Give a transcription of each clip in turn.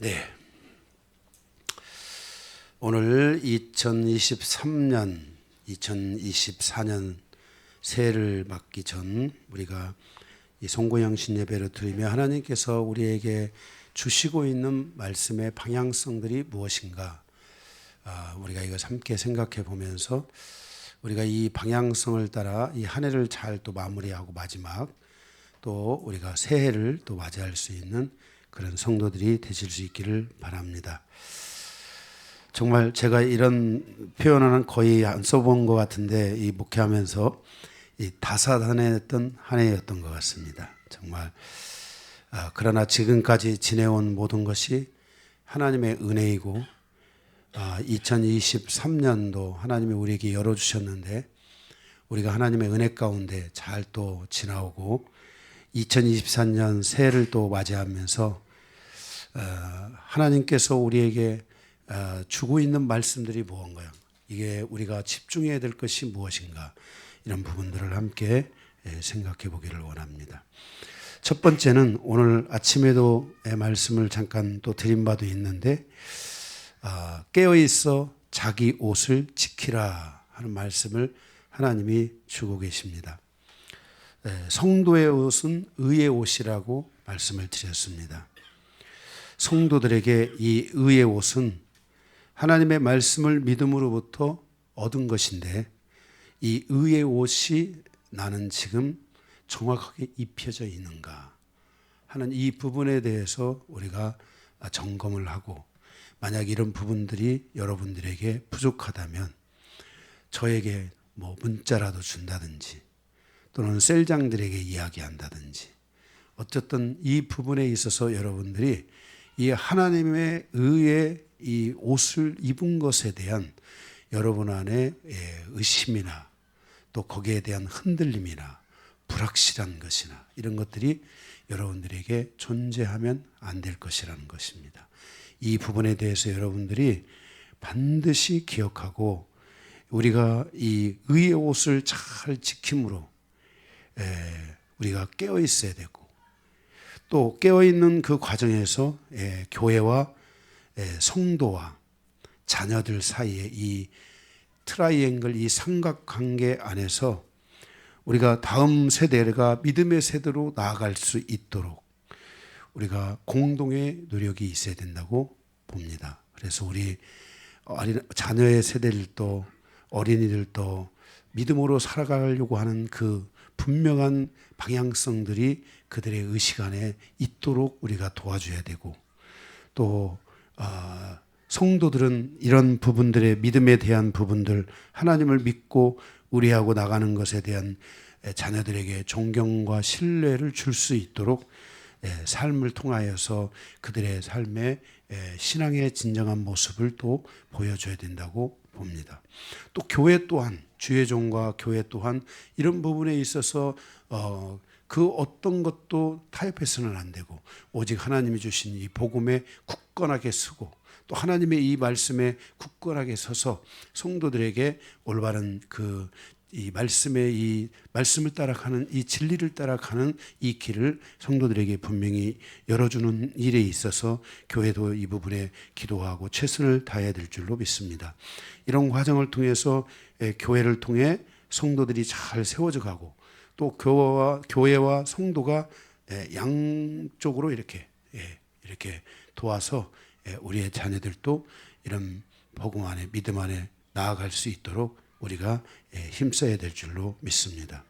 네. 오늘 2024년 새해를 맞기 전 우리가 이 송구영신 예배를 드리며 하나님께서 우리에게 주시고 있는 말씀의 방향성들이 무엇인가, 우리가 이거 함께 생각해 보면서 우리가 이 방향성을 따라 이 한 해를 잘 또 마무리하고 마지막 또 우리가 새해를 또 맞이할 수 있는 그런 성도들이 되실 수 있기를 바랍니다. 정말 제가 이런 표현은 거의 안 써본 것 같은데 이 목회하면서 이 다사다난했던 한 해였던 것 같습니다. 정말 그러나 지금까지 지내온 모든 것이 하나님의 은혜이고 2023년도 하나님이 우리에게 열어주셨는데 우리가 하나님의 은혜 가운데 잘 또 지나오고 2024년 새해를 또 맞이하면서 하나님께서 우리에게 주고 있는 말씀들이 무언가요? 이게 우리가 집중해야 될 것이 무엇인가? 이런 부분들을 함께 생각해 보기를 원합니다. 첫 번째는 오늘 아침에도 말씀을 잠깐 또 드린 바도 있는데 깨어 있어 자기 옷을 지키라 하는 말씀을 하나님이 주고 계십니다. 성도의 옷은 의의 옷이라고 말씀을 드렸습니다. 성도들에게 이 의의 옷은 하나님의 말씀을 믿음으로부터 얻은 것인데 이 의의 옷이 나는 지금 정확하게 입혀져 있는가 하는 이 부분에 대해서 우리가 점검을 하고, 만약 이런 부분들이 여러분들에게 부족하다면 저에게 문자라도 준다든지 또는 셀장들에게 이야기한다든지, 어쨌든 이 부분에 있어서 여러분들이 이 하나님의 의의 이 옷을 입은 것에 대한 여러분 안에 의심이나 또 거기에 대한 흔들림이나 불확실한 것이나 이런 것들이 여러분들에게 존재하면 안 될 것이라는 것입니다. 이 부분에 대해서 여러분들이 반드시 기억하고 우리가 이 의의 옷을 잘 지킴으로 우리가 깨어 있어야 되고, 또 깨어 있는 그 과정에서 교회와 성도와 자녀들 사이에 이 트라이앵글, 이 삼각관계 안에서 우리가 다음 세대가 믿음의 세대로 나아갈 수 있도록 우리가 공동의 노력이 있어야 된다고 봅니다. 그래서 우리 자녀의 세대들도 어린이들도 믿음으로 살아가려고 하는 그 분명한 방향성들이 그들의 의식 안에 있도록 우리가 도와줘야 되고, 또 성도들은 이런 부분들의 믿음에 대한 부분들, 하나님을 믿고 의뢰하고 나가는 것에 대한 자녀들에게 존경과 신뢰를 줄 수 있도록 삶을 통하여서 그들의 삶의 신앙의 진정한 모습을 또 보여줘야 된다고 봅니다. 또 교회 또한, 주의 종과 교회 또한 이런 부분에 있어서 그 어떤 것도 타협해서는 안 되고 오직 하나님이 주신 이 복음에 굳건하게 서고 또 하나님의 이 말씀에 굳건하게 서서 성도들에게 올바른 이 말씀을 따라가는 이 진리를 따라가는 이 길을 성도들에게 분명히 열어주는 일에 있어서 교회도 이 부분에 기도하고 최선을 다해야 될 줄로 믿습니다. 이런 과정을 통해서 교회를 통해 성도들이 잘 세워져 가고, 또 교회와 성도가 양쪽으로 이렇게 도와서 우리의 자녀들도 이런 복음 안에, 믿음 안에 나아갈 수 있도록 우리가 힘써야 될 줄로 믿습니다.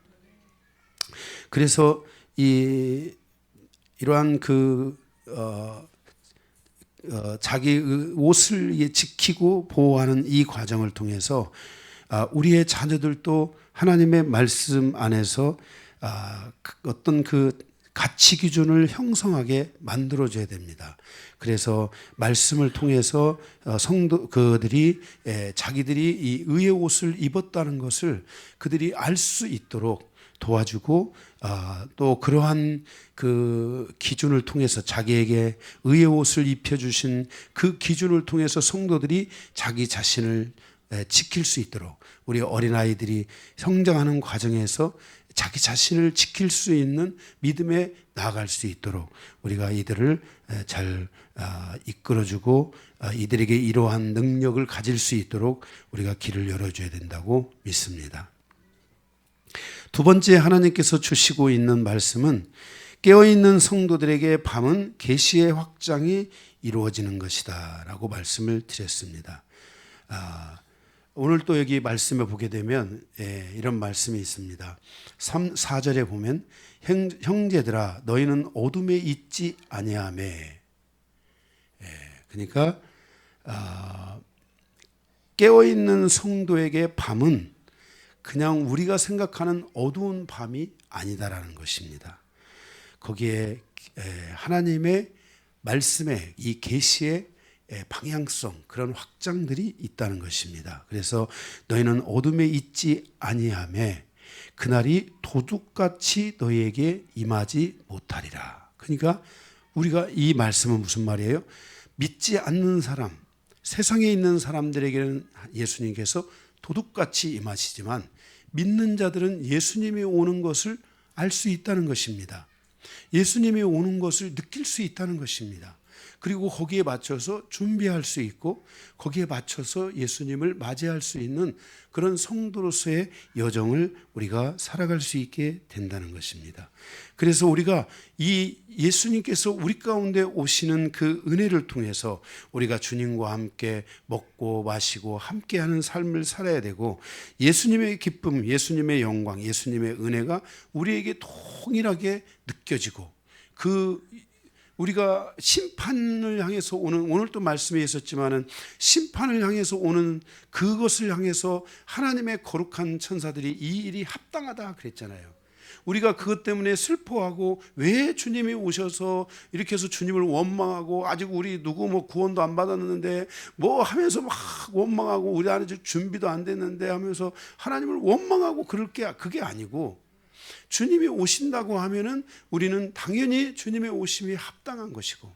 그래서 이러한 자기 옷을 지키고 보호하는 이 과정을 통해서 우리의 자녀들도 하나님의 말씀 안에서 어떤 그 가치 기준을 형성하게 만들어줘야 됩니다. 그래서 말씀을 통해서 성도들이 자기들이 이 의의 옷을 입었다는 것을 그들이 알 수 있도록 도와주고, 또 그러한 그 기준을 통해서 자기에게 의의 옷을 입혀주신 그 기준을 통해서 성도들이 자기 자신을 지킬 수 있도록 우리 어린아이들이 성장하는 과정에서 자기 자신을 지킬 수 있는 믿음에 나아갈 수 있도록 우리가 이들을 잘 이끌어주고 이들에게 이러한 능력을 가질 수 있도록 우리가 길을 열어줘야 된다고 믿습니다. 두 번째 하나님께서 주시고 있는 말씀은 깨어있는 성도들에게 밤은 계시의 확장이 이루어지는 것이다 라고 말씀을 드렸습니다. 오늘 또 여기 말씀에 보게 되면 이런 말씀이 있습니다. 4절에 보면 형제들아 너희는 어둠에 있지 아니하며, 그러니까 깨어있는 성도에게 밤은 그냥 우리가 생각하는 어두운 밤이 아니다라는 것입니다. 거기에 하나님의 말씀의 이 계시의 방향성, 그런 확장들이 있다는 것입니다. 그래서 너희는 어둠에 있지 아니하며 그날이 도둑같이 너희에게 임하지 못하리라. 그러니까 우리가 이 말씀은 무슨 말이에요? 믿지 않는 사람, 세상에 있는 사람들에게는 예수님께서 도둑같이 임하시지만 믿는 자들은 예수님이 오는 것을 알 수 있다는 것입니다. 예수님이 오는 것을 느낄 수 있다는 것입니다. 그리고 거기에 맞춰서 준비할 수 있고 거기에 맞춰서 예수님을 맞이할 수 있는 그런 성도로서의 여정을 우리가 살아갈 수 있게 된다는 것입니다. 그래서 우리가 이 예수님께서 우리 가운데 오시는 그 은혜를 통해서 우리가 주님과 함께 먹고 마시고 함께하는 삶을 살아야 되고 예수님의 기쁨, 예수님의 영광, 예수님의 은혜가 우리에게 동일하게 느껴지고 우리가 심판을 향해서 오는, 오늘 또 말씀에 있었지만은 심판을 향해서 오는 그것을 향해서 하나님의 거룩한 천사들이 이 일이 합당하다 그랬잖아요. 우리가 그것 때문에 슬퍼하고 왜 주님이 오셔서 이렇게 해서 주님을 원망하고 아직 우리 누구 뭐 구원도 안 받았는데 뭐 하면서 막 원망하고 우리 안에 준비도 안 됐는데 하면서 하나님을 원망하고 그게 아니고 주님이 오신다고 하면은 우리는 당연히 주님의 오심이 합당한 것이고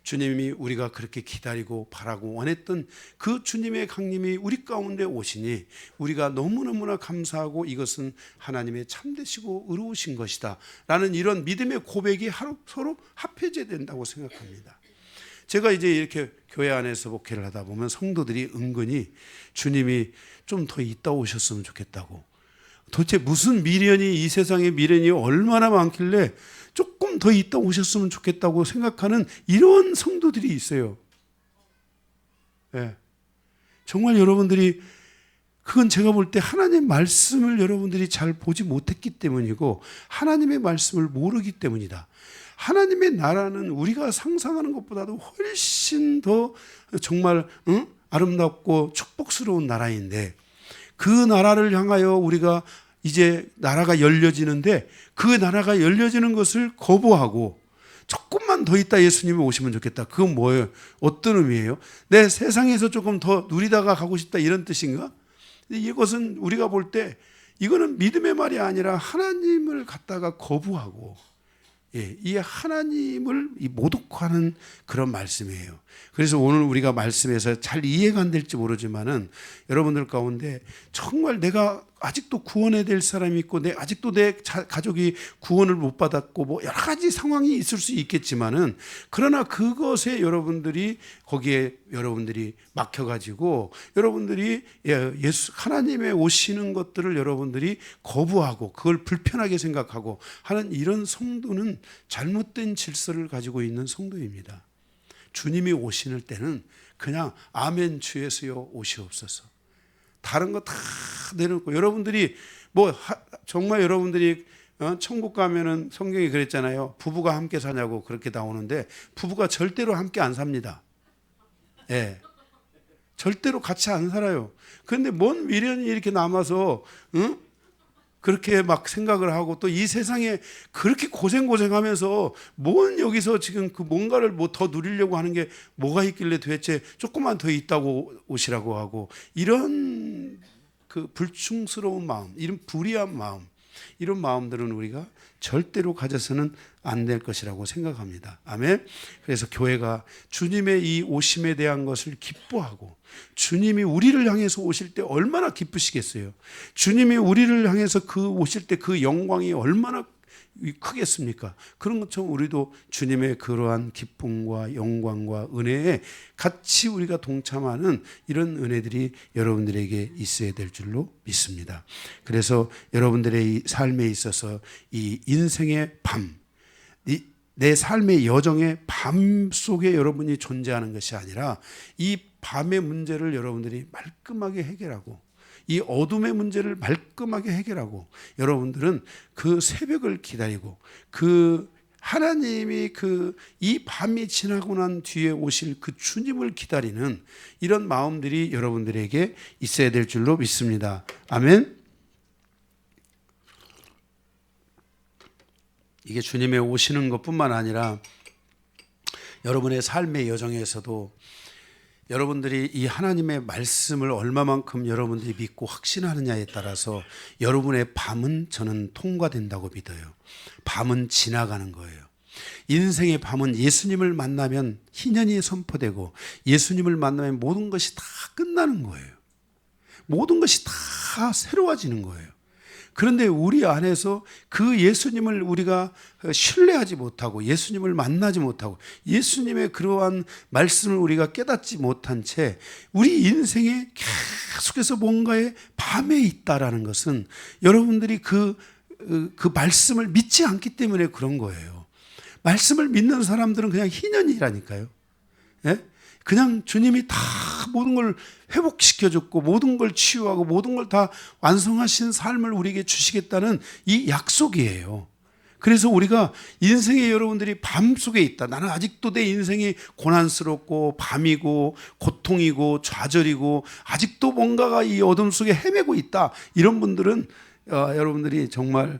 주님이 우리가 그렇게 기다리고 바라고 원했던 그 주님의 강림이 우리 가운데 오시니 우리가 너무너무나 감사하고 이것은 하나님의 참되시고 의로우신 것이다 라는 이런 믿음의 고백이 서로 합해져야 된다고 생각합니다. 제가 이제 이렇게 교회 안에서 목회를 하다 보면 성도들이 은근히 주님이 좀 더 있다 오셨으면 좋겠다고, 도대체 무슨 미련이, 이 세상에 미련이 얼마나 많길래 조금 더 있다 오셨으면 좋겠다고 생각하는 이런 성도들이 있어요. 정말 여러분들이 그건 제가 볼 때 하나님 말씀을 여러분들이 잘 보지 못했기 때문이고 하나님의 말씀을 모르기 때문이다. 하나님의 나라는 우리가 상상하는 것보다도 훨씬 더 정말 아름답고 축복스러운 나라인데 그 나라를 향하여 우리가 이제 나라가 열려지는데 그 나라가 열려지는 것을 거부하고 조금만 더 있다 예수님이 오시면 좋겠다. 그건 뭐예요? 어떤 의미예요? 내 세상에서 조금 더 누리다가 가고 싶다 이런 뜻인가? 이것은 우리가 볼 때 이거는 믿음의 말이 아니라 하나님을 갖다가 거부하고 이 하나님을 모독하는 그런 말씀이에요. 그래서 오늘 우리가 말씀에서 잘 이해가 안 될지 모르지만은 여러분들 가운데 정말 내가 아직도 구원해야 될 사람이 있고 아직도 내 가족이 구원을 못 받았고 뭐 여러 가지 상황이 있을 수 있겠지만은 그러나 그것에 여러분들이 거기에 여러분들이 막혀가지고 여러분들이 예수 하나님의 오시는 것들을 여러분들이 거부하고 그걸 불편하게 생각하고 하는 이런 성도는 잘못된 질서를 가지고 있는 성도입니다. 주님이 오시는 때는 그냥 아멘 주 예수여 오시옵소서. 다른 거 다 내려놓고 여러분들이 정말 여러분들이 천국 가면은 성경이 그랬잖아요. 부부가 함께 사냐고 그렇게 나오는데 부부가 절대로 함께 안 삽니다. 절대로 같이 안 살아요. 그런데 뭔 미련이 이렇게 남아서 그렇게 막 생각을 하고 또 이 세상에 그렇게 고생하면서 뭔 여기서 지금 그 뭔가를 뭐 더 누리려고 하는 게 뭐가 있길래 도대체 조금만 더 있다고 오시라고 하고 이런 그 불충스러운 마음, 이런 불의한 마음, 이런 마음들은 우리가 절대로 가져서는 안 될 것이라고 생각합니다. 아멘. 그래서 교회가 주님의 이 오심에 대한 것을 기뻐하고, 주님이 우리를 향해서 오실 때 얼마나 기쁘시겠어요. 주님이 우리를 향해서 오실 때 그 영광이 얼마나 크겠습니까? 그런 것처럼 우리도 주님의 그러한 기쁨과 영광과 은혜에 같이 우리가 동참하는 이런 은혜들이 여러분들에게 있어야 될 줄로 믿습니다. 그래서 여러분들의 삶에 있어서 이 인생의 밤, 내 삶의 여정의 밤 속에 여러분이 존재하는 것이 아니라 이 밤의 문제를 여러분들이 말끔하게 해결하고, 이 어둠의 문제를 말끔하게 해결하고, 여러분들은 그 새벽을 기다리고 그 하나님이 이 밤이 지나고 난 뒤에 오실 그 주님을 기다리는 이런 마음들이 여러분들에게 있어야 될 줄로 믿습니다. 아멘. 이게 주님의 오시는 것뿐만 아니라 여러분의 삶의 여정에서도 여러분들이 이 하나님의 말씀을 얼마만큼 여러분들이 믿고 확신하느냐에 따라서 여러분의 밤은 저는 통과된다고 믿어요. 밤은 지나가는 거예요. 인생의 밤은 예수님을 만나면 희년이 선포되고, 예수님을 만나면 모든 것이 다 끝나는 거예요. 모든 것이 다 새로워지는 거예요. 그런데 우리 안에서 그 예수님을 우리가 신뢰하지 못하고, 예수님을 만나지 못하고, 예수님의 그러한 말씀을 우리가 깨닫지 못한 채 우리 인생에 계속해서 뭔가의 밤에 있다라는 것은 여러분들이 그 말씀을 믿지 않기 때문에 그런 거예요. 말씀을 믿는 사람들은 그냥 희년이라니까요. 예? 그냥 주님이 다 모든 걸 회복시켜줬고, 모든 걸 치유하고, 모든 걸 다 완성하신 삶을 우리에게 주시겠다는 이 약속이에요. 그래서 우리가 인생에 여러분들이 밤 속에 있다. 나는 아직도 내 인생이 고난스럽고 밤이고 고통이고 좌절이고 아직도 뭔가가 이 어둠 속에 헤매고 있다. 이런 분들은 여러분들이 정말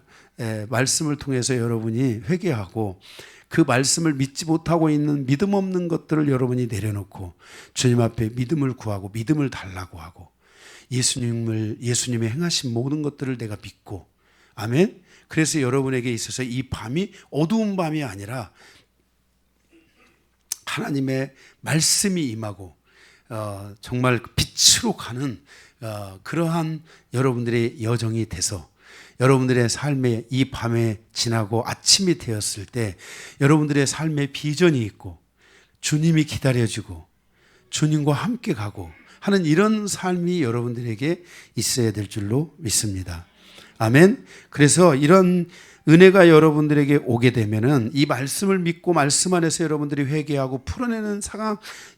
말씀을 통해서 여러분이 회개하고, 그 말씀을 믿지 못하고 있는 믿음 없는 것들을 여러분이 내려놓고 주님 앞에 믿음을 구하고 믿음을 달라고 하고, 예수님의 행하신 모든 것들을 내가 믿고, 아멘. 그래서 여러분에게 있어서 이 밤이 어두운 밤이 아니라 하나님의 말씀이 임하고 정말 빛으로 가는 그러한 여러분들의 여정이 돼서, 여러분들의 삶에 이 밤에 지나고 아침이 되었을 때 여러분들의 삶에 비전이 있고, 주님이 기다려지고 주님과 함께 가고 하는 이런 삶이 여러분들에게 있어야 될 줄로 믿습니다. 아멘. 그래서 이런 은혜가 여러분들에게 오게 되면은 이 말씀을 믿고 말씀 안에서 여러분들이 회개하고 풀어내는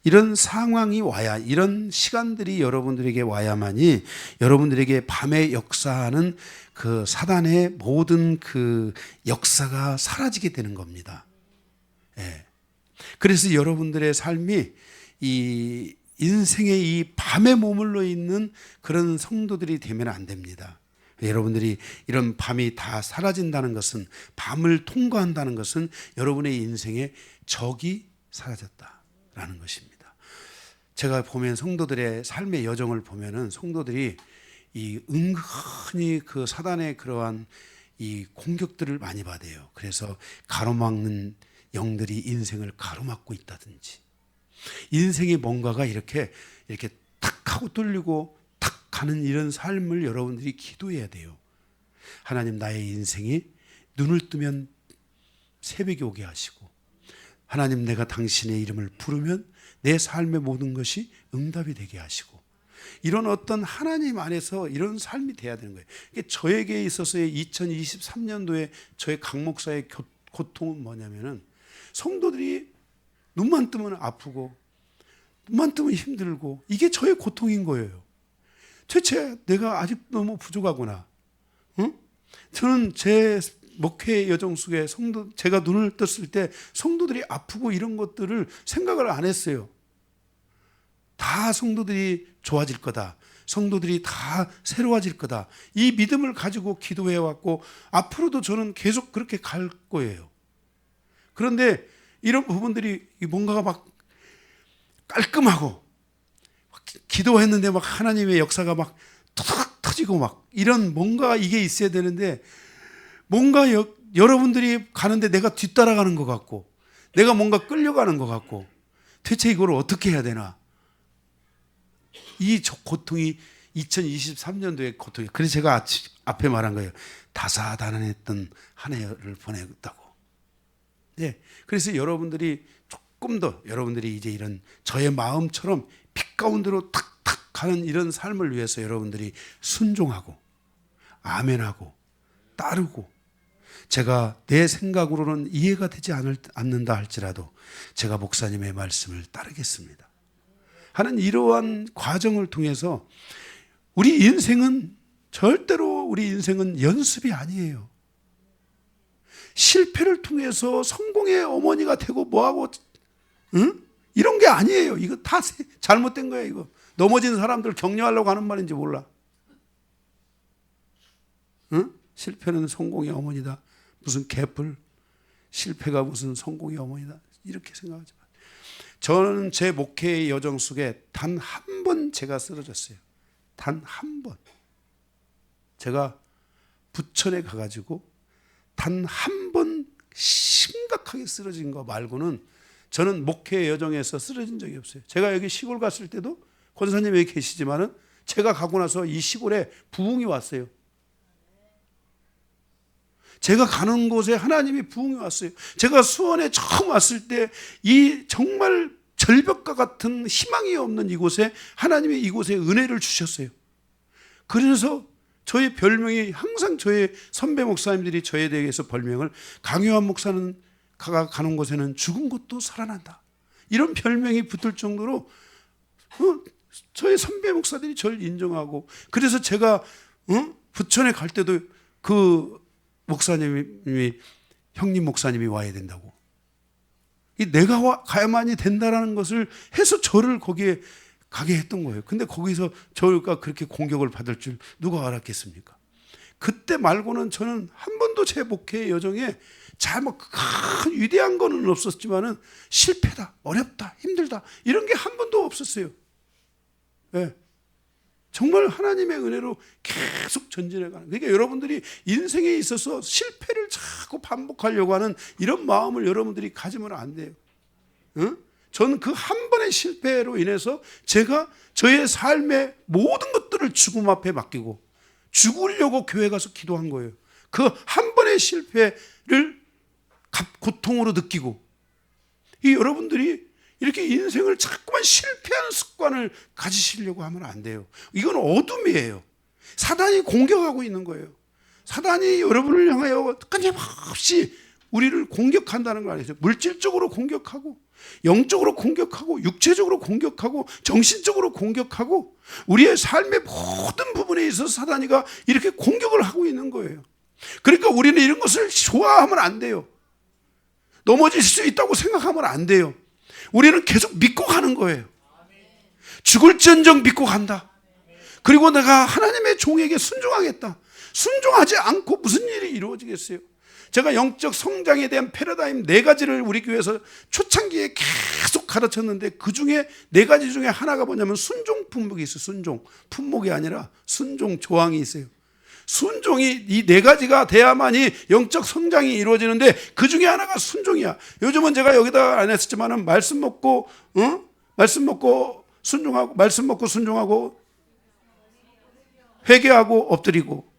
이런 상황이 와야, 이런 시간들이 여러분들에게 와야만이 여러분들에게 밤에 역사하는 그 사단의 모든 그 역사가 사라지게 되는 겁니다. 예. 그래서 여러분들의 삶이 이 인생의 이 밤에 머물러 있는 그런 성도들이 되면 안 됩니다. 여러분들이 이런 밤이 다 사라진다는 것은, 밤을 통과한다는 것은 여러분의 인생에 적이 사라졌다라는 것입니다. 제가 보면 성도들의 삶의 여정을 보면은 성도들이 이 은근히 그 사단의 그러한 이 공격들을 많이 받아요. 그래서 가로막는 영들이 인생을 가로막고 있다든지, 인생의 뭔가가 이렇게 탁 하고 뚫리고 탁 가는 이런 삶을 여러분들이 기도해야 돼요. 하나님, 나의 인생이 눈을 뜨면 새벽이 오게 하시고, 하나님, 내가 당신의 이름을 부르면 내 삶의 모든 것이 응답이 되게 하시고, 이런 어떤 하나님 안에서 이런 삶이 돼야 되는 거예요. 저에게 있어서의 2023년도에 저의 강 목사의 고통은 뭐냐면은, 성도들이 눈만 뜨면 아프고 눈만 뜨면 힘들고, 이게 저의 고통인 거예요. 대체 내가 아직 너무 부족하구나. 응? 저는 제 목회 여정 속에 제가 눈을 떴을 때 성도들이 아프고 이런 것들을 생각을 안 했어요. 다 성도들이 좋아질 거다, 성도들이 다 새로워질 거다, 이 믿음을 가지고 기도해 왔고 앞으로도 저는 계속 그렇게 갈 거예요. 그런데 이런 부분들이 뭔가가 막 깔끔하고, 기도했는데 막 하나님의 역사가 막 툭 터지고 막 이런 뭔가 이게 있어야 되는데, 뭔가 여러분들이 가는데 내가 뒤따라가는 것 같고 내가 뭔가 끌려가는 것 같고 대체 이걸 어떻게 해야 되나? 이 고통이 2023년도의 고통이. 그래서 제가 앞에 말한 거예요. 다사다난했던 한 해를 보냈다고. 네. 그래서 여러분들이 조금 더 여러분들이 이제 이런 저의 마음처럼 빛 가운데로 탁탁 가는 이런 삶을 위해서 여러분들이 순종하고 아멘하고 따르고, 제가 내 생각으로는 이해가 되지 않는다 할지라도 제가 목사님의 말씀을 따르겠습니다 하는 이러한 과정을 통해서 우리 인생은 절대로 우리 인생은 연습이 아니에요. 실패를 통해서 성공의 어머니가 되고 뭐하고 이런 게 아니에요. 이거 다 잘못된 거예요. 이거 넘어진 사람들 격려하려고 하는 말인지 몰라. 실패는 성공의 어머니다. 무슨 개뿔. 실패가 무슨 성공의 어머니다. 이렇게 생각하지 마세요. 저는 제 목회의 여정 속에 단 한 번 제가 쓰러졌어요. 단 한 번. 제가 부천에 가가지고 단 한 번 심각하게 쓰러진 거 말고는 저는 목회 여정에서 쓰러진 적이 없어요. 제가 여기 시골 갔을 때도 권사님 여기 계시지만은 제가 가고 나서 이 시골에 부흥이 왔어요. 제가 가는 곳에 하나님이 부흥이 왔어요. 제가 수원에 처음 왔을 때 이 정말 절벽과 같은 희망이 없는 이곳에 하나님이 이곳에 은혜를 주셨어요. 그래서 저의 별명이 항상 저의 선배 목사님들이 저에 대해서 별명을 강요한 목사는 가는 곳에는 죽은 것도 살아난다. 이런 별명이 붙을 정도로 저의 선배 목사들이 저를 인정하고, 그래서 제가 부천에 갈 때도 그 목사님이 형님 목사님이 와야 된다고. 내가 가야만이 된다라는 것을 해서 저를 거기에 가게 했던 거예요. 근데 거기서 저가 그렇게 공격을 받을 줄 누가 알았겠습니까? 그때 말고는 저는 한 번도 제 목회 여정에 큰 위대한 거는 없었지만은 실패다, 어렵다, 힘들다 이런 게 한 번도 없었어요. 네. 정말 하나님의 은혜로 계속 전진해가는. 그러니까 여러분들이 인생에 있어서 실패를 자꾸 반복하려고 하는 이런 마음을 여러분들이 가지면 안 돼요. 저는 그 한 번의 실패로 인해서 제가 저의 삶의 모든 것들을 죽음 앞에 맡기고 죽으려고 교회 가서 기도한 거예요. 그 한 번의 실패를 고통으로 느끼고, 이 여러분들이 이렇게 인생을 자꾸만 실패하는 습관을 가지시려고 하면 안 돼요. 이건 어둠이에요. 사단이 공격하고 있는 거예요. 사단이 여러분을 향하여 끊임없이 우리를 공격한다는 거 아니에요. 물질적으로 공격하고, 영적으로 공격하고, 육체적으로 공격하고, 정신적으로 공격하고, 우리의 삶의 모든 부분에 있어서 사단이가 이렇게 공격을 하고 있는 거예요. 그러니까 우리는 이런 것을 좋아하면 안 돼요. 넘어질 수 있다고 생각하면 안 돼요. 우리는 계속 믿고 가는 거예요. 죽을지언정 믿고 간다. 그리고 내가 하나님의 종에게 순종하겠다. 순종하지 않고 무슨 일이 이루어지겠어요? 제가 영적 성장에 대한 패러다임 4가지를 우리 교회에서 초창기에 계속 가르쳤는데, 그 중에 4가지 중에 하나가 뭐냐면 순종 품목이 있어요. 순종. 품목이 아니라 순종 조항이 있어요. 순종이 이 4가지가 돼야만이 영적 성장이 이루어지는데, 그 중에 하나가 순종이야. 요즘은 제가 여기다 안 했었지만은 말씀 먹고 순종하고, 말씀 먹고 순종하고, 회개하고 엎드리고,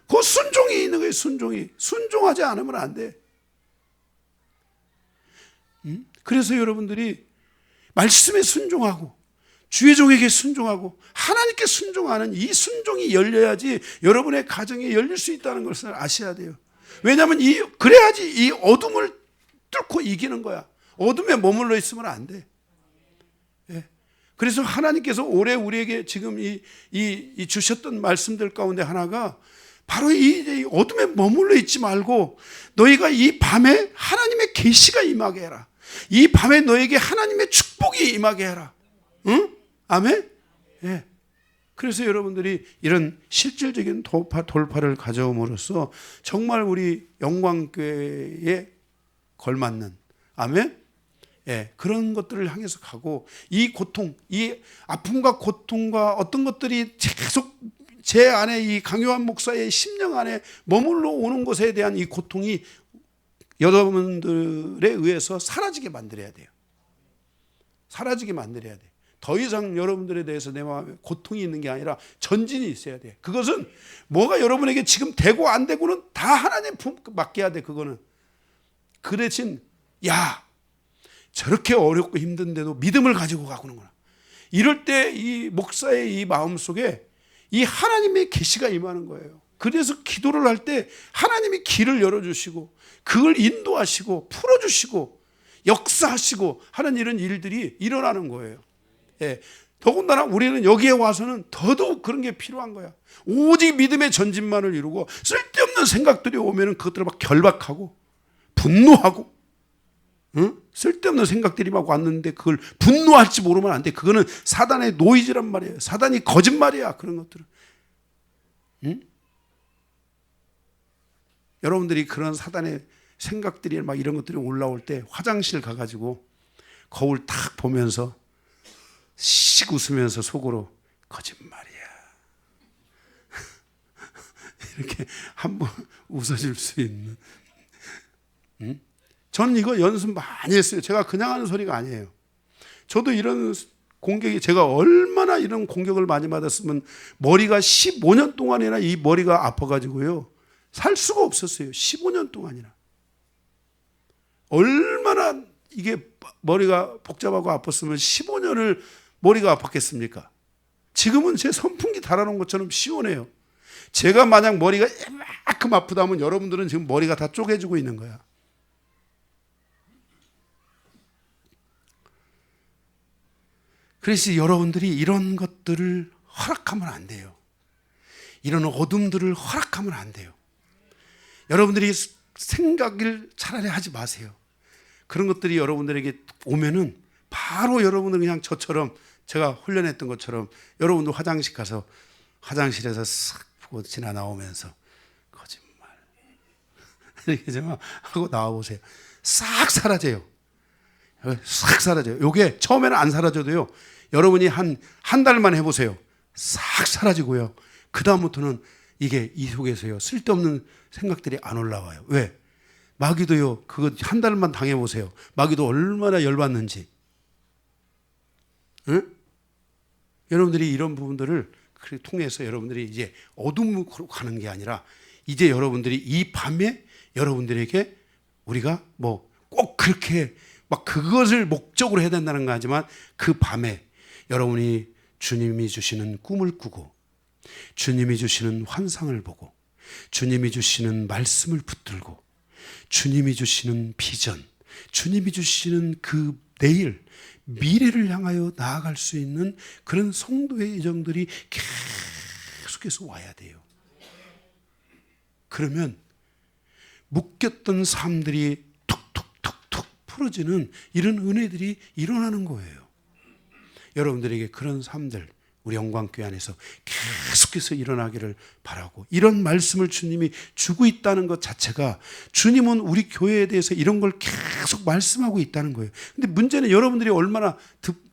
그 순종이 있는 거예요. 순종이. 순종하지 않으면 안 돼. 그래서 여러분들이 말씀에 순종하고, 주의 종에게 순종하고, 하나님께 순종하는 이 순종이 열려야지 여러분의 가정이 열릴 수 있다는 것을 아셔야 돼요. 왜냐하면 그래야지 이 어둠을 뚫고 이기는 거야. 어둠에 머물러 있으면 안 돼. 예. 그래서 하나님께서 올해 우리에게 지금 이 주셨던 말씀들 가운데 하나가 바로 이 어둠에 머물러 있지 말고, 너희가 이 밤에 하나님의 계시가 임하게 해라. 이 밤에 너에게 하나님의 축복이 임하게 해라. 응? 아멘? 예. 그래서 여러분들이 이런 실질적인 돌파를 가져옴으로써 정말 우리 영광교회에 걸맞는, 아멘? 예, 그런 것들을 향해서 가고, 이 고통, 이 아픔과 고통과 어떤 것들이 계속 제 안에 이 강요한 목사의 심령 안에 머물러 오는 것에 대한 이 고통이 여러분들에 의해서 사라지게 만들어야 돼요. 사라지게 만들어야 돼. 더 이상 여러분들에 대해서 내 마음에 고통이 있는 게 아니라 전진이 있어야 돼. 그것은 뭐가 여러분에게 지금 되고 안 되고는 다 하나님 맡겨야 돼. 그거는. 그 대신 야, 저렇게 어렵고 힘든데도 믿음을 가지고 가구는구나. 이럴 때 이 목사의 이 마음속에 이 하나님의 계시가 임하는 거예요. 그래서 기도를 할 때 하나님이 길을 열어주시고 그걸 인도하시고 풀어주시고 역사하시고 하는 이런 일들이 일어나는 거예요. 예. 더군다나 우리는 여기에 와서는 더더욱 그런 게 필요한 거야. 오직 믿음의 전진만을 이루고 쓸데없는 생각들이 오면은 그것들을 막 결박하고 분노하고, 응? 쓸데없는 생각들이 막 왔는데 그걸 분노할지 모르면 안 돼. 그거는 사단의 노이즈란 말이에요. 사단이 거짓말이야. 그런 것들은. 응? 여러분들이 그런 사단의 생각들이 막 이런 것들이 올라올 때 화장실 가가지고 거울 탁 보면서 씩 웃으면서 속으로 거짓말이야. 이렇게 한번 웃어줄 수 있는. 응? 전 이거 연습 많이 했어요. 제가 그냥 하는 소리가 아니에요. 저도 이런 공격이 제가 얼마나 이런 공격을 많이 받았으면 머리가 15년 동안이나 이 머리가 아파가지고요. 살 수가 없었어요. 15년 동안이나. 얼마나 이게 머리가 복잡하고 아팠으면 15년을 머리가 아팠겠습니까? 지금은 제 선풍기 달아놓은 것처럼 시원해요. 제가 만약 머리가 이만큼 아프다면 여러분들은 지금 머리가 다 쪼개지고 있는 거야. 그래서 여러분들이 이런 것들을 허락하면 안 돼요. 이런 어둠들을 허락하면 안 돼요. 여러분들이 생각을 차라리 하지 마세요. 그런 것들이 여러분들에게 오면은 바로 여러분들 그냥 저처럼 제가 훈련했던 것처럼 여러분도 화장실 가서 화장실에서 싹 보고 지나 나오면서 거짓말 이렇게 좀 하고 나와보세요. 싹 사라져요. 싹 사라져요. 요게 처음에는 안 사라져도요. 여러분이 한 달만 해보세요. 싹 사라지고요. 그 다음부터는 이게 이 속에서요. 쓸데없는 생각들이 안 올라와요. 왜? 마귀도요. 그거 한 달만 당해보세요. 마귀도 얼마나 열받는지. 응? 여러분들이 이런 부분들을 통해서 여러분들이 이제 어둠으로 가는 게 아니라 이제 여러분들이 이 밤에 여러분들에게 우리가 뭐 꼭 그렇게 막 그것을 목적으로 해야 된다는 거 하지만 그 밤에 여러분이 주님이 주시는 꿈을 꾸고 주님이 주시는 환상을 보고 주님이 주시는 말씀을 붙들고 주님이 주시는 비전, 주님이 주시는 그 내일, 미래를 향하여 나아갈 수 있는 그런 성도의 예정들이 계속해서 와야 돼요. 그러면 묶였던 삶들이 툭툭툭툭 풀어지는 이런 은혜들이 일어나는 거예요. 여러분들에게 그런 삶들 우리 영광교회 안에서 계속해서 일어나기를 바라고 이런 말씀을 주님이 주고 있다는 것 자체가 주님은 우리 교회에 대해서 이런 걸 계속 말씀하고 있다는 거예요. 근데 문제는 여러분들이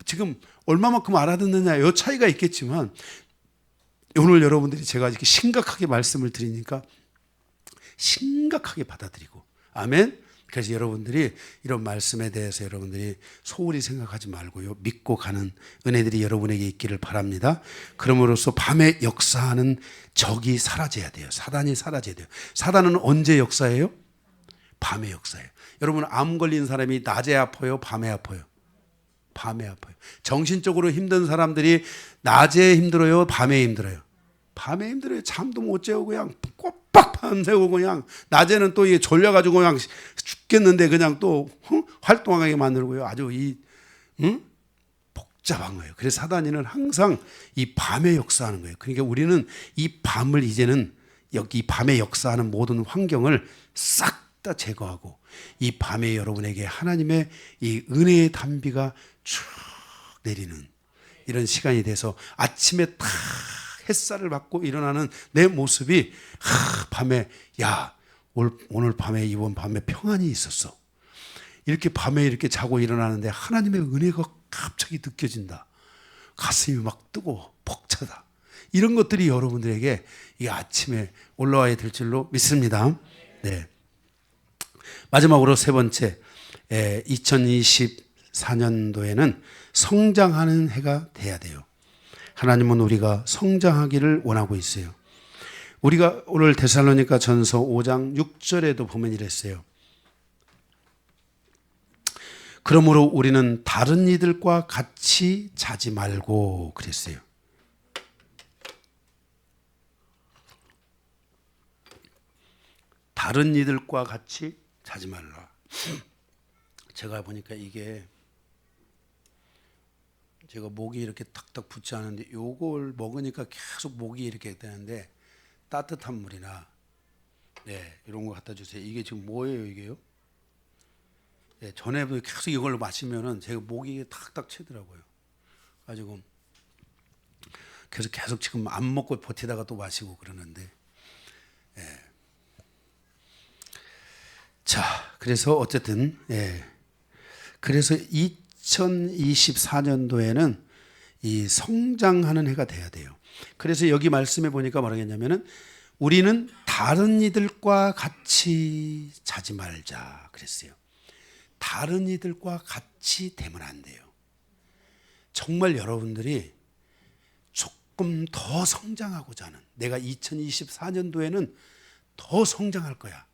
지금 얼마만큼 알아듣느냐 이 차이가 있겠지만 오늘 여러분들이 제가 이렇게 심각하게 말씀을 드리니까 심각하게 받아들이고 아멘. 그래서 여러분들이 이런 말씀에 대해서 여러분들이 소홀히 생각하지 말고요. 믿고 가는 은혜들이 여러분에게 있기를 바랍니다. 그럼으로써 밤에 역사하는 적이 사라져야 돼요. 사단이 사라져야 돼요. 사단은 언제 역사해요? 밤에 역사해요. 여러분 암 걸린 사람이 낮에 아파요? 밤에 아파요? 밤에 아파요. 정신적으로 힘든 사람들이 낮에 힘들어요? 밤에 힘들어요? 밤에 힘들어요. 잠도 못 재우고 그냥 꼬박 밤새고 그냥 낮에는 또 이게 졸려가지고 그냥 죽겠는데 그냥 또 활동하게 만들고요. 아주 복잡한 거예요. 그래서 사단이는 항상 이 밤에 역사하는 거예요. 그러니까 우리는 이 밤을 이제는 여기 밤에 역사하는 모든 환경을 싹 다 제거하고 이 밤에 여러분에게 하나님의 이 은혜의 단비가 쭉 내리는 이런 시간이 돼서 아침에 탁 햇살을 받고 일어나는 내 모습이 밤에 오늘 밤에 이번 밤에 평안이 있었어. 이렇게 밤에 이렇게 자고 일어나는데 하나님의 은혜가 갑자기 느껴진다. 가슴이 막 뜨고 벅차다. 이런 것들이 여러분들에게 이 아침에 올라와야 될 줄로 믿습니다. 네. 마지막으로 세 번째, 2024년도에는 성장하는 해가 돼야 돼요. 하나님은 우리가 성장하기를 원하고 있어요. 우리가 오늘 데살로니가 전서 5장 6절에도 보면 이랬어요. 그러므로 우리는 다른 이들과 같이 자지 말고 그랬어요. 다른 이들과 같이 자지 말라. 제가 보니까 이게 제가 목이 이렇게 탁탁 붙지 않은데 요걸 먹으니까 계속 목이 이렇게 되는데 따뜻한 물이나 이런 거 갖다 주세요. 이게 지금 뭐예요 이게요? 전에도 계속 이걸로 마시면은 제가 목이 탁탁 치더라고요. 가지고 그래서 계속 지금 안 먹고 버티다가 또 마시고 그러는데 자, 그래서 어쨌든 그래서 2024년도에는 이 성장하는 해가 돼야 돼요. 그래서 여기 말씀해 보니까 뭐라겠냐면은 우리는 다른 이들과 같이 자지 말자 그랬어요. 다른 이들과 같이 되면 안 돼요. 정말 여러분들이 조금 더 성장하고자 하는, 내가 2024년도에는 더 성장할 거야.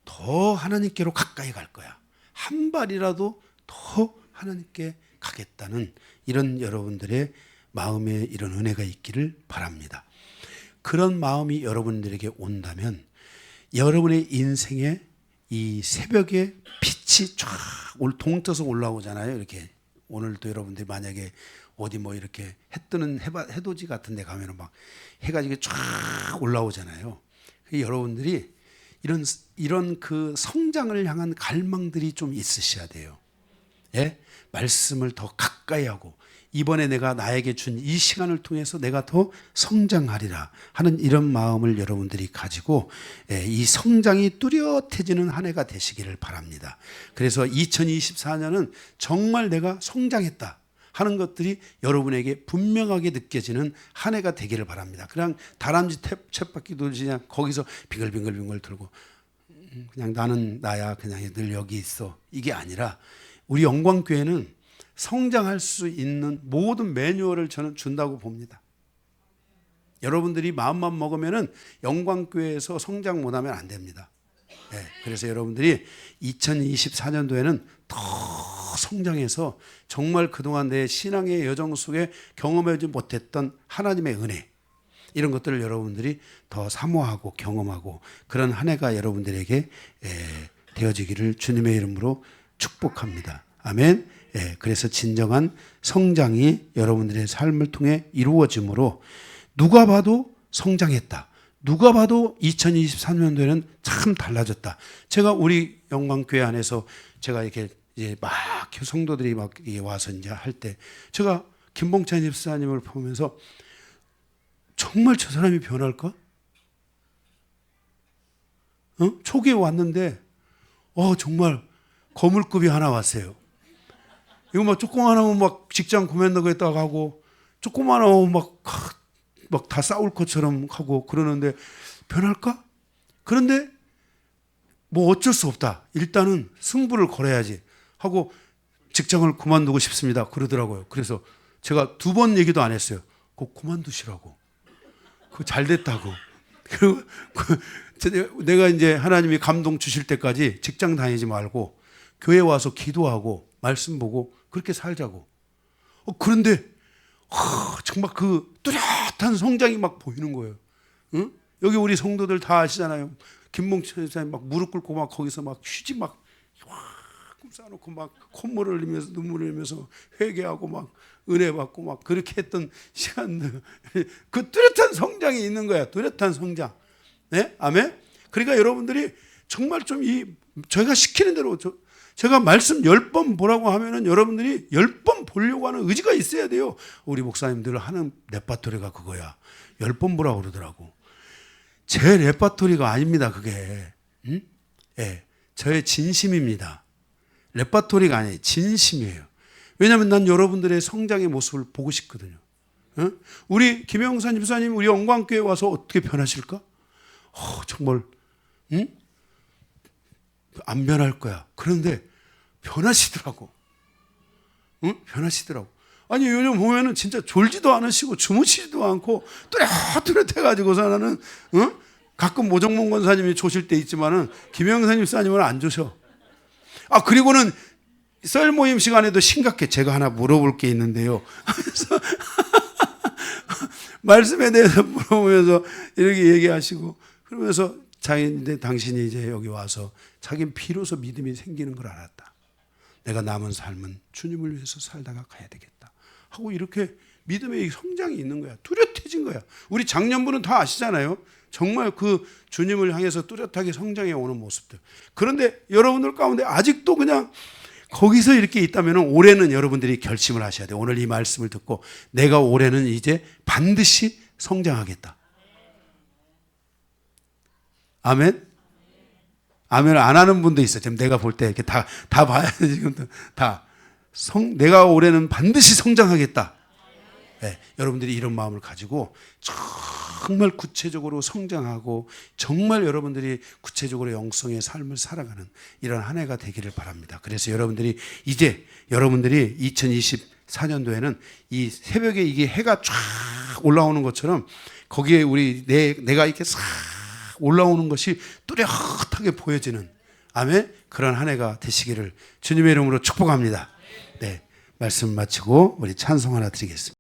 더 하나님께로 가까이 갈 거야. 한 발이라도 더 하나님께 가겠다는 이런 여러분들의 마음에 이런 은혜가 있기를 바랍니다. 그런 마음이 여러분들에게 온다면 여러분의 인생에 이 새벽에 빛이 쫙 동떠서 올라오잖아요. 이렇게 오늘도 여러분들이 만약에 어디 뭐 이렇게 해 뜨는 해돋이 같은 데 가면은 막 해가 이게 쫙 올라오잖아요. 여러분들이 이런 그 성장을 향한 갈망들이 좀 있으셔야 돼요. 말씀을 더 가까이 하고 이번에 내가 나에게 준 이 시간을 통해서 내가 더 성장하리라 하는 이런 마음을 여러분들이 가지고 이 성장이 뚜렷해지는 한 해가 되시기를 바랍니다. 그래서 2024년은 정말 내가 성장했다 하는 것들이 여러분에게 분명하게 느껴지는 한 해가 되기를 바랍니다. 그냥 다람쥐 쳇바퀴 돌지 그냥 거기서 빙글빙글 돌고 그냥 나는 나야 그냥 늘 여기 있어 이게 아니라 우리 영광교회는 성장할 수 있는 모든 매뉴얼을 저는 준다고 봅니다. 여러분들이 마음만 먹으면은 영광교회에서 성장 못하면 안 됩니다. 그래서 여러분들이 2024년도에는 더 성장해서 정말 그동안 내 신앙의 여정 속에 경험하지 못했던 하나님의 은혜 이런 것들을 여러분들이 더 사모하고 경험하고 그런 한 해가 여러분들에게 되어지기를 주님의 이름으로 축복합니다. 아멘. 그래서 진정한 성장이 여러분들의 삶을 통해 이루어지므로 누가 봐도 성장했다. 누가 봐도 2023년도에는 참 달라졌다. 제가 우리 영광교회 안에서 제가 이렇게 이제 막 성도들이 막 와서 이제 할 때 제가 김봉찬 집사님을 보면서 정말 저 사람이 변할까? 초기에 왔는데 정말 거물급이 하나 왔어요. 이거 막 조그만하면 막 직장 구맨다고 했다가 하고 조그만하면 막 다 싸울 것처럼 하고 그러는데 변할까? 그런데 뭐 어쩔 수 없다. 일단은 승부를 걸어야지 하고 직장을 그만두고 싶습니다. 그러더라고요. 그래서 제가 2번 얘기도 안 했어요. 그거 그만두시라고. 그거 잘 됐다고. 그리고 내가 이제 하나님이 감동 주실 때까지 직장 다니지 말고 교회 와서 기도하고 말씀 보고 그렇게 살자고. 그런데 정말 그 뚜렷한 성장이 막 보이는 거예요. 응? 여기 우리 성도들 다 아시잖아요. 김봉철 집사님 막 무릎 꿇고 막 거기서 막 휴지 막 쌓아놓고 막 콧물을 흘리면서 눈물을 흘리면서 회개하고 막 은혜 받고 막 그렇게 했던 시간들 그 뚜렷한 성장이 있는 거야. 뚜렷한 성장. 네? 아멘? 그러니까 여러분들이 정말 좀 저희가 시키는 대로 제가 말씀 10번 보라고 하면은 여러분들이 10번 보려고 하는 의지가 있어야 돼요. 우리 목사님들 하는 레파토리가 그거야. 10번 보라고 그러더라고. 제 레파토리가 아닙니다, 그게. 응? 저의 진심입니다. 레파토리가 아니에요. 진심이에요. 왜냐하면 난 여러분들의 성장의 모습을 보고 싶거든요. 응? 우리 김영선 집사님 우리 영광교회 와서 어떻게 변하실까? 정말 응? 안 변할 거야. 그런데 변하시더라고. 응? 변하시더라고. 아니 요즘 보면은 진짜 졸지도 않으시고 주무시지도 않고 뚜렷뚜렷해가지고서는 응? 가끔 모정문 권사님이 조실 때 있지만은 김영사님 사님은 안 조셔. 아 그리고는 썰 모임 시간에도 심각해. 제가 하나 물어볼 게 있는데요. 그래서 말씀에 대해서 물어보면서 이렇게 얘기하시고 그러면서 자기인데 당신이 이제 여기 와서 자기는 비로소 믿음이 생기는 걸 알았다. 내가 남은 삶은 주님을 위해서 살다가 가야 되겠다 하고 이렇게 믿음의 성장이 있는 거야. 뚜렷해진 거야. 우리 작년분은 다 아시잖아요. 정말 그 주님을 향해서 뚜렷하게 성장해 오는 모습들. 그런데 여러분들 가운데 아직도 그냥 거기서 이렇게 있다면 올해는 여러분들이 결심을 하셔야 돼요. 오늘 이 말씀을 듣고 내가 올해는 이제 반드시 성장하겠다. 아멘? 아멘 안 하는 분도 있어요. 지금 내가 볼 때 이렇게 다 봐야 돼. 지금 내가 올해는 반드시 성장하겠다. 네, 여러분들이 이런 마음을 가지고 정말 구체적으로 성장하고 정말 여러분들이 구체적으로 영성의 삶을 살아가는 이런 한 해가 되기를 바랍니다. 그래서 여러분들이 이제 여러분들이 2024년도에는 이 새벽에 이게 해가 쫙 올라오는 것처럼 거기에 내가 이렇게 싹 올라오는 것이 뚜렷하게 보여지는 아멘 그런 한 해가 되시기를 주님의 이름으로 축복합니다. 네, 말씀 마치고 우리 찬송 하나 드리겠습니다.